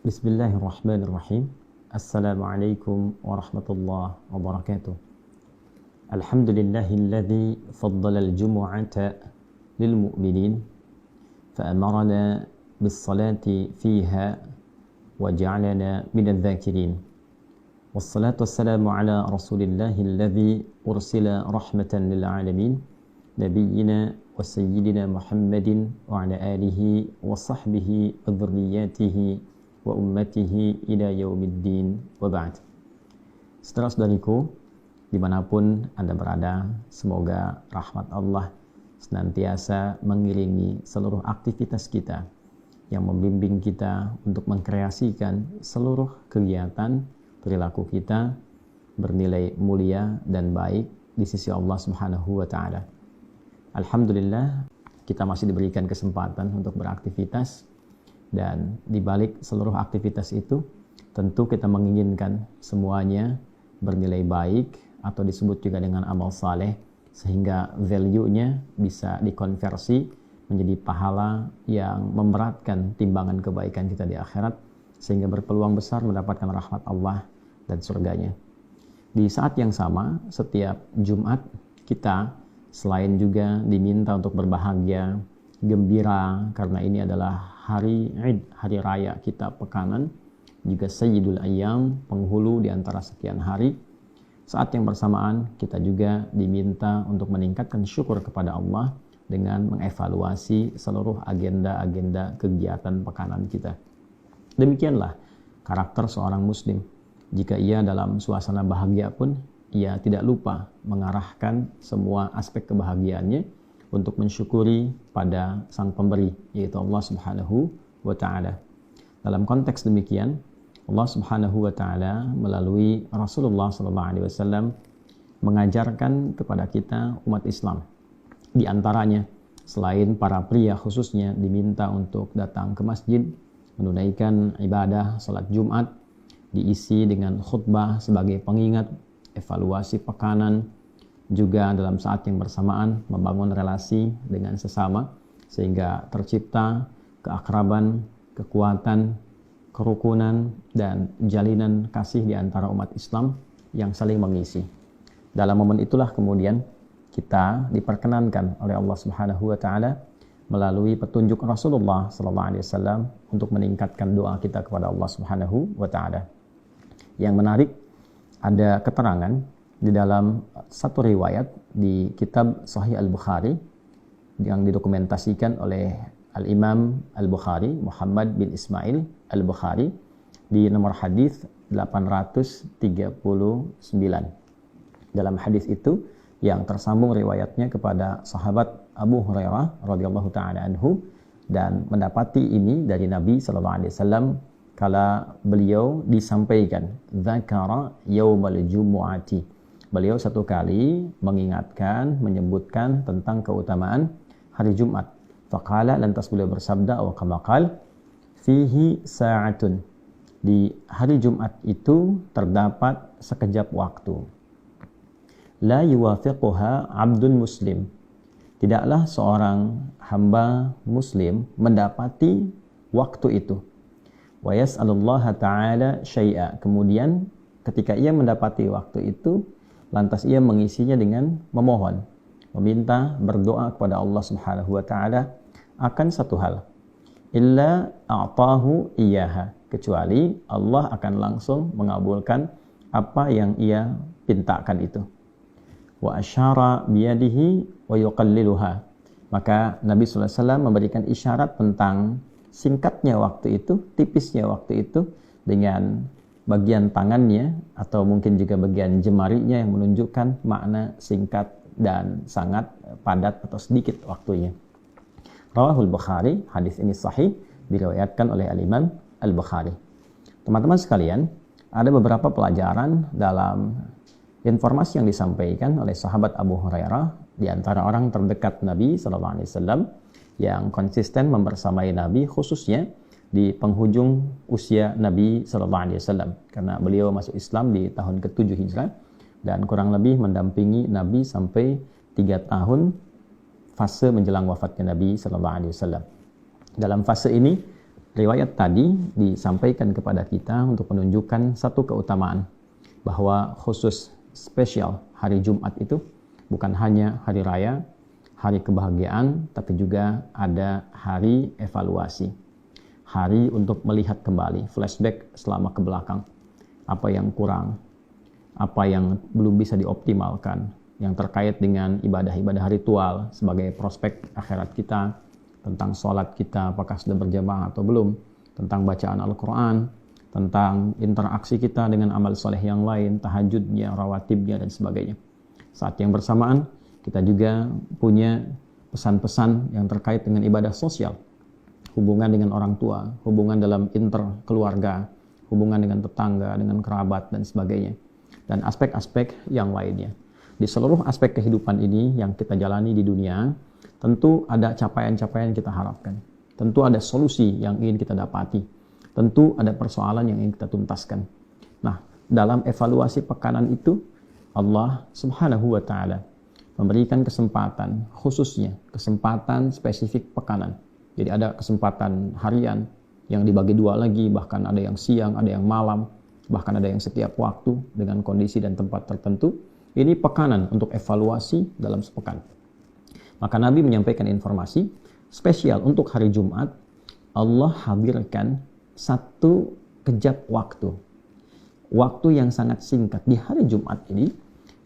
Bismillahirrahmanirrahim. Assalamualaikum warahmatullahi wabarakatuh. Alhamdulillahilladzi faddala al-jumu'ata lilmu'minin fa'amarana bis-salati fiha wa ja'alana minadh dhakirin. Wassalatu wassalamu ala rasulillahilladzi ursila rahmatan lil alamin nabiyyina wa sayyidina Muhammadin wa ala alihi wa sahbihi wa dhurriyyatihi wa ummatihi ila yaumiddin wa ba'd. Saudara-saudariku dimanapun Anda berada, semoga rahmat Allah senantiasa mengiringi seluruh aktivitas kita yang membimbing kita untuk mengkreasikan seluruh kegiatan perilaku kita bernilai mulia dan baik di sisi Allah Subhanahu wa taala. Alhamdulillah kita masih diberikan kesempatan untuk beraktivitas. Dan di balik seluruh aktivitas itu, tentu kita menginginkan semuanya bernilai baik atau disebut juga dengan amal saleh, sehingga value-nya bisa dikonversi menjadi pahala yang memberatkan timbangan kebaikan kita di akhirat, sehingga berpeluang besar mendapatkan rahmat Allah dan surganya. Di saat yang sama, setiap Jumat kita selain juga diminta untuk berbahagia, gembira, karena ini adalah hari Id, hari raya kita pekanan, juga Sayyidul Ayyam, penghulu di antara sekian hari. Saat yang bersamaan kita juga diminta untuk meningkatkan syukur kepada Allah dengan mengevaluasi seluruh agenda-agenda kegiatan pekanan kita. Demikianlah karakter seorang muslim. Jika ia dalam suasana bahagia pun, ia tidak lupa mengarahkan semua aspek kebahagiaannya untuk mensyukuri pada sang pemberi, yaitu Allah Subhanahu wa ta'ala. Dalam konteks demikian, Allah Subhanahu wa ta'ala melalui Rasulullah SAW mengajarkan kepada kita umat Islam. Di antaranya, selain para pria khususnya diminta untuk datang ke masjid, menunaikan ibadah salat Jumat, diisi dengan khutbah sebagai pengingat, evaluasi pekanan, juga dalam saat yang bersamaan membangun relasi dengan sesama sehingga tercipta keakraban, kekuatan, kerukunan, dan jalinan kasih di antara umat Islam yang saling mengisi. Dalam momen itulah kemudian kita diperkenankan oleh Allah Subhanahu wa taala melalui petunjuk Rasulullah sallallahu alaihi wasallam untuk meningkatkan doa kita kepada Allah Subhanahu wa taala. Yang menarik, ada keterangan di dalam satu riwayat di kitab Sahih Al-Bukhari yang didokumentasikan oleh Al-Imam Al-Bukhari, Muhammad bin Ismail Al-Bukhari, di nomor hadis 839. Dalam hadis itu yang tersambung riwayatnya kepada sahabat Abu Hurairah radhiyallahu taala anhu, dan mendapati ini dari Nabi sallallahu alaihi wasallam kala beliau disampaikan dzakara yaumal jumu'ati. Beliau satu kali mengingatkan, menyebutkan tentang keutamaan hari Jumat. Faqala, lantas beliau bersabda, wa kama qala, fihi sa'atun. Di hari Jumat itu terdapat sekejap waktu. La yuwafiquha 'abdun muslim. Tidaklah seorang hamba muslim mendapati waktu itu. Wa yas'alullaha ta'ala syai'a. Kemudian ketika ia mendapati waktu itu, lantas ia mengisinya dengan memohon, meminta, berdoa kepada Allah Subhanahu wa taala akan satu hal. Illa a'tahu iyyaha, kecuali Allah akan langsung mengabulkan apa yang ia pintakan itu. Wa asyara biyadihi wa yuqalliluha. Maka Nabi sallallahu alaihi wasallam memberikan isyarat tentang singkatnya waktu itu, tipisnya waktu itu, dengan bagian tangannya atau mungkin juga bagian jemarinya yang menunjukkan makna singkat dan sangat padat atau sedikit waktunya. Rawahul Bukhari, hadis ini sahih, diriwayatkan oleh Al-Imam Al-Bukhari. Teman-teman sekalian, ada beberapa pelajaran dalam informasi yang disampaikan oleh sahabat Abu Hurairah, di antara orang terdekat Nabi SAW yang konsisten membersamai Nabi, khususnya di penghujung usia Nabi SAW, karena beliau masuk Islam di tahun ke-7 Hijrah dan kurang lebih mendampingi Nabi sampai 3 tahun fase menjelang wafatnya Nabi SAW. Dalam fase ini Riwayat tadi disampaikan kepada kita untuk menunjukkan satu keutamaan, bahwa khusus spesial hari Jumat itu bukan hanya hari raya, hari kebahagiaan, tapi juga ada hari evaluasi. Hari untuk melihat kembali, flashback selama ke belakang. Apa yang kurang, apa yang belum bisa dioptimalkan, yang terkait dengan ibadah-ibadah ritual sebagai prospek akhirat kita, tentang sholat kita apakah sudah berjamaah atau belum, tentang bacaan Al-Quran, tentang interaksi kita dengan amal soleh yang lain, tahajudnya, rawatibnya, dan sebagainya. Saat yang bersamaan, kita juga punya pesan-pesan yang terkait dengan ibadah sosial, hubungan dengan orang tua, hubungan dalam interkeluarga, hubungan dengan tetangga, dengan kerabat, dan sebagainya, dan aspek-aspek yang lainnya. Di seluruh aspek kehidupan ini yang kita jalani di dunia, tentu ada capaian-capaian yang kita harapkan. Tentu ada solusi yang ingin kita dapati. Tentu ada persoalan yang ingin kita tuntaskan. Nah, dalam evaluasi pekanan itu, Allah Subhanahu wa Ta'ala memberikan kesempatan, khususnya kesempatan spesifik pekanan. Jadi ada kesempatan harian yang dibagi dua lagi, bahkan ada yang siang, ada yang malam, bahkan ada yang setiap waktu dengan kondisi dan tempat tertentu. Ini pekanan untuk evaluasi dalam sepekan. Maka Nabi menyampaikan informasi spesial untuk hari Jumat. Allah hadirkan satu kejap waktu yang sangat singkat di hari Jumat ini,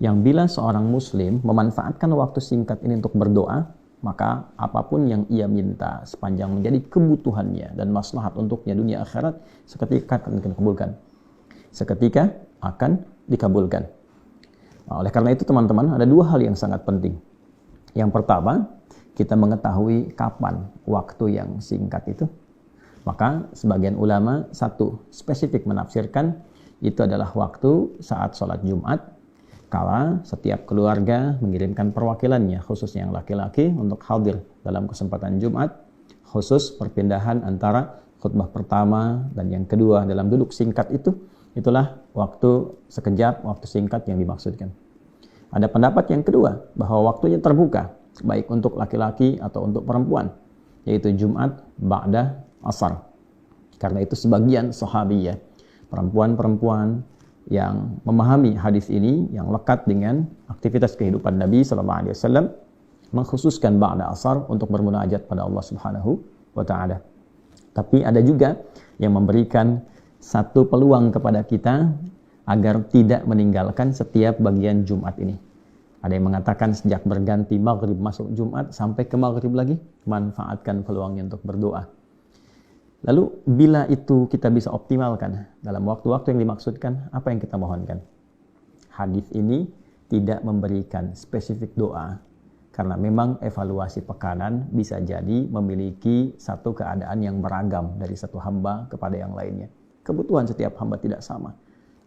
yang bila seorang muslim memanfaatkan waktu singkat ini untuk berdoa, maka apapun yang ia minta sepanjang menjadi kebutuhannya dan maslahat untuknya dunia akhirat, seketika akan dikabulkan. Seketika akan dikabulkan. Nah, oleh karena itu teman-teman, ada dua hal yang sangat penting. Yang pertama, kita mengetahui kapan waktu yang singkat itu. Maka sebagian ulama satu spesifik menafsirkan itu adalah waktu saat sholat Jumat, kala setiap keluarga mengirimkan perwakilannya, khususnya yang laki-laki, untuk hadir dalam kesempatan Jumat, khusus perpindahan antara khutbah pertama dan yang kedua dalam duduk singkat itu. Itulah waktu sekejap, waktu singkat yang dimaksudkan. Ada pendapat yang kedua, bahwa waktunya terbuka, baik untuk laki-laki atau untuk perempuan, yaitu Jumat ba'da asar. Karena itu sebagian sahabiyah, perempuan-perempuan yang memahami hadis ini, yang lekat dengan aktivitas kehidupan Nabi SAW, mengkhususkan ba'da asar untuk bermunajat pada Allah Subhanahu wa Ta'ala. Tapi ada juga yang memberikan satu peluang kepada kita agar tidak meninggalkan setiap bagian Jumat ini. Ada yang mengatakan sejak berganti maghrib masuk Jumat sampai ke maghrib lagi, manfaatkan peluangnya untuk berdoa. Lalu bila itu kita bisa optimalkan dalam waktu-waktu yang dimaksudkan, apa yang kita mohonkan? Hadis ini tidak memberikan spesifik doa, karena memang evaluasi pekanan bisa jadi memiliki satu keadaan yang beragam dari satu hamba kepada yang lainnya. Kebutuhan setiap hamba tidak sama.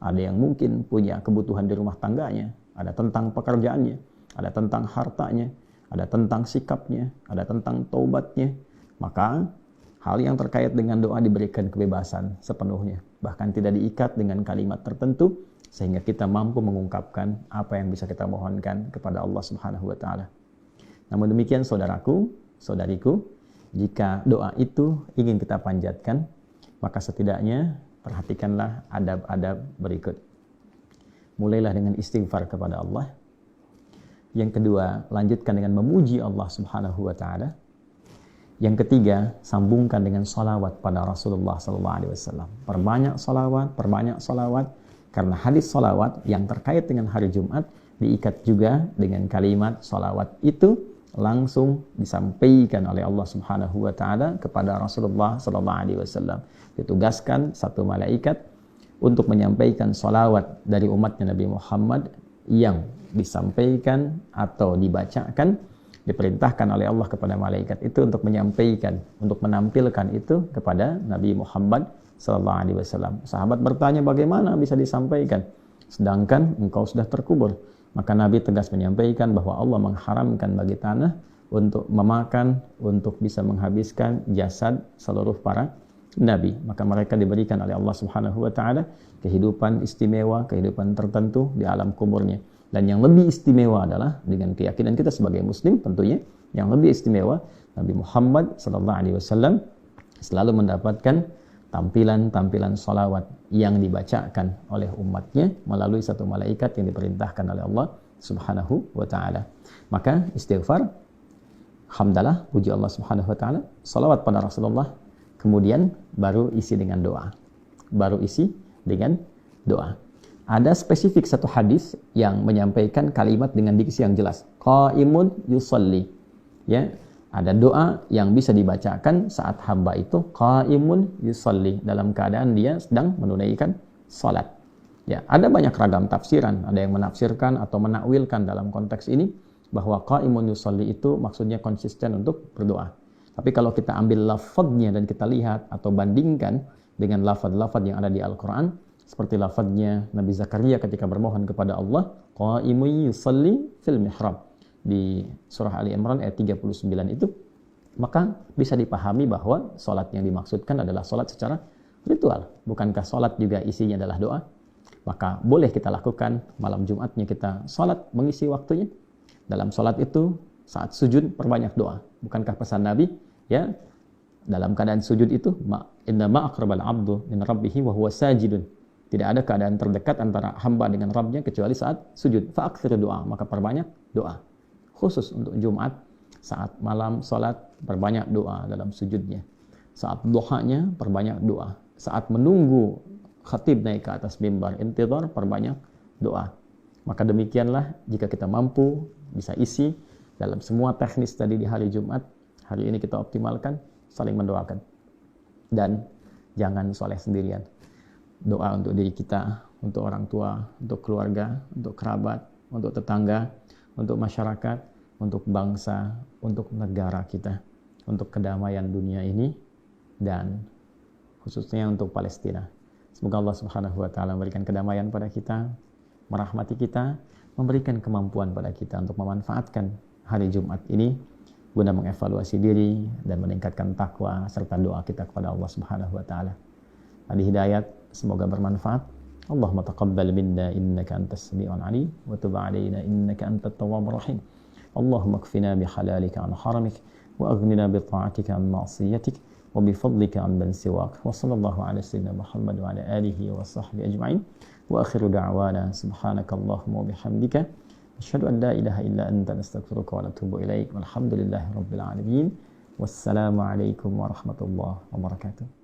Ada yang mungkin punya kebutuhan di rumah tangganya, ada tentang pekerjaannya, ada tentang hartanya, ada tentang sikapnya, ada tentang taubatnya. Maka hal yang terkait dengan doa diberikan kebebasan sepenuhnya, bahkan tidak diikat dengan kalimat tertentu, sehingga kita mampu mengungkapkan apa yang bisa kita mohonkan kepada Allah Subhanahu wa Ta'ala. Namun demikian saudaraku, saudariku, jika doa itu ingin kita panjatkan, maka setidaknya perhatikanlah adab-adab berikut. Mulailah dengan istighfar kepada Allah. Yang kedua, lanjutkan dengan memuji Allah Subhanahu wa Ta'ala. Yang ketiga, sambungkan dengan salawat pada Rasulullah SAW. Perbanyak salawat, karena hadis salawat yang terkait dengan hari Jumat diikat juga dengan kalimat salawat itu langsung disampaikan oleh Allah Subhanahu wa Ta'ala kepada Rasulullah SAW. Ditugaskan satu malaikat untuk menyampaikan salawat dari umatnya Nabi Muhammad yang disampaikan atau dibacakan, diperintahkan oleh Allah kepada malaikat itu untuk menyampaikan, untuk menampilkan itu kepada Nabi Muhammad SAW. Sahabat bertanya, bagaimana bisa disampaikan sedangkan engkau sudah terkubur? Maka Nabi tegas menyampaikan bahwa Allah mengharamkan bagi tanah untuk memakan, untuk bisa menghabiskan jasad seluruh para Nabi. Maka mereka diberikan oleh Allah Subhanahu wa Ta'ala kehidupan istimewa, kehidupan tertentu di alam kuburnya. Dan yang lebih istimewa adalah dengan keyakinan kita sebagai muslim tentunya, yang lebih istimewa Nabi Muhammad SAW selalu mendapatkan tampilan-tampilan salawat yang dibacakan oleh umatnya melalui satu malaikat yang diperintahkan oleh Allah Subhanahu wa ta'ala. Maka istighfar, hamdalah, puji Allah Subhanahu wa ta'ala, salawat pada Rasulullah, kemudian baru isi dengan doa. Ada spesifik satu hadis yang menyampaikan kalimat dengan diksi yang jelas. Qaimun yusalli. Ya, ada doa yang bisa dibacakan saat hamba itu qaimun yusalli, dalam keadaan dia sedang menunaikan salat. Ya, ada banyak ragam tafsiran. Ada yang menafsirkan atau menakwilkan dalam konteks ini bahwa qaimun yusalli itu maksudnya konsisten untuk berdoa. Tapi kalau kita ambil lafadznya dan kita lihat atau bandingkan dengan lafadz-lafadz yang ada di Al-Quran, seperti lafadznya Nabi Zakaria ketika bermohon kepada Allah, qaimun yusalli fil mihrab, di surah Ali Imran ayat 39 itu, maka bisa dipahami bahwa salat yang dimaksudkan adalah salat secara ritual. Bukankah salat juga isinya adalah doa? Maka boleh kita lakukan malam Jumatnya kita salat mengisi waktunya. Dalam salat itu saat sujud perbanyak doa. Bukankah pesan Nabi, ya, dalam keadaan sujud itu inna ma aqrabal abdu min rabbihi wa huwa sajidun. Tidak ada keadaan terdekat antara hamba dengan Rabbnya kecuali saat sujud. Fa'aktsiru doa, maka perbanyak doa. Khusus untuk Jumat, saat malam salat perbanyak doa dalam sujudnya. Saat duhanya perbanyak doa. Saat menunggu khatib naik ke atas mimbar intidhar perbanyak doa. Maka demikianlah jika kita mampu bisa isi dalam semua teknis tadi di hari Jumat, hari ini kita optimalkan, saling mendoakan. Dan jangan soleh sendirian. Doa untuk diri kita, untuk orang tua, untuk keluarga, untuk kerabat, untuk tetangga, untuk masyarakat, untuk bangsa, untuk negara kita, untuk kedamaian dunia ini, dan khususnya untuk Palestina. Semoga Allah Subhanahu wa ta'ala memberikan kedamaian pada kita, merahmati kita, memberikan kemampuan pada kita untuk memanfaatkan hari Jumat ini guna mengevaluasi diri dan meningkatkan takwa serta doa kita kepada Allah Subhanahu wa ta'ala. Adi hidayat, semoga bermanfaat. Allahumma taqabbal minna innaka antas sami'ul alim wa tub 'alaina innaka antat tawwabur rahim. Allahumma kfina bi halalika an haramik wa aghnina bi ta'atika an ma'siyatik wa bi fadlika an man siwak. Wa sallallahu ala sayyidina Muhammad wa ala alihi wa sahbihi ajma'in. Wa akhiru da'wana subhanakallahumma wa bihamdika asyhadu an la ilaha illa anta nastaghfiruka wa natubu ilaik. Walhamdulillahi rabbil alamin. Wassalamu alaikum warahmatullahi wabarakatuh.